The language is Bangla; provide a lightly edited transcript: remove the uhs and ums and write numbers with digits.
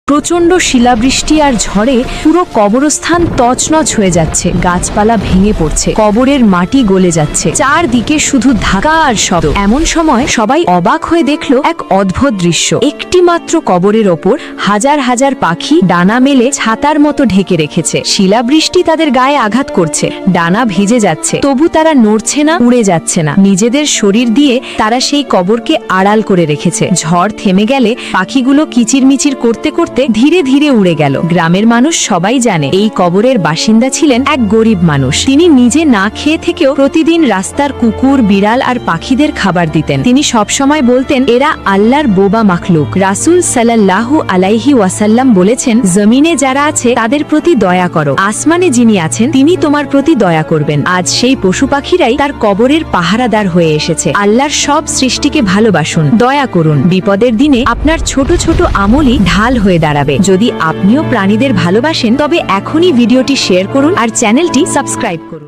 প্রচণ্ড শিলাবৃষ্টি আর ঝড়ে পুরো কবরস্থান তছনছ হয়ে যাচ্ছে, গাছপালা ভেঙে পড়ছে, কবরের মাটি গলে যাচ্ছে, চারদিকে শুধু ধাক্কা আর শব্দ। এমন সময় সবাই অবাক হয়ে দেখলো এক অদ্ভুত দৃশ্য। একটি মাত্র কবরের ওপর হাজার হাজার পাখি ডানা মেলে ছাতার মতো ঢেকে রেখেছে। শিলাবৃষ্টি তাদের গায়ে আঘাত করছে, ডানা ভিজে যাচ্ছে, তবু তারা নড়ছে না, উড়ে যাচ্ছে না। নিজেদের শরীর দিয়ে তারা সেই কবরকে আড়াল করে রেখেছে। ঝড় থেমে গেলে পাখিগুলো কিচিরমিচির করতে করতে ধীরে ধীরে উড়ে গেল। গ্রামের মানুষ সবাই জানে এই কবরের বাসিন্দা ছিলেন এক গরিব মানুষ। তিনি নিজে না খেয়ে থেকেও প্রতিদিন রাস্তার কুকুর, বিড়াল আর পাখিদের খাবার দিতেন। তিনি সবসময় বলতেন, এরা আল্লাহর বোবা মাখলুক। রাসূল সাল্লাল্লাহু আলাইহি ওয়াসাল্লাম বলেছেন, জমিনে যারা আছে তাদের প্রতি দয়া করো, আসমানে যিনি আছেন তিনি তোমার প্রতি দয়া করবেন। আজ সেই পশু পাখিরাই তার কবরের পাহারাদার হয়ে এসেছে। আল্লাহর সব সৃষ্টিকে ভালোবাসুন, দয়া করুন। বিপদের দিনে আপনার ছোট ছোট আমলই ঢাল হয়ে দাঁড়াবে। যদি আপনিও প্রাণীদের ভালোবাসেন তবে এখনই ভিডিওটি শেয়ার করুন আর চ্যানেলটি সাবস্ক্রাইব করুন।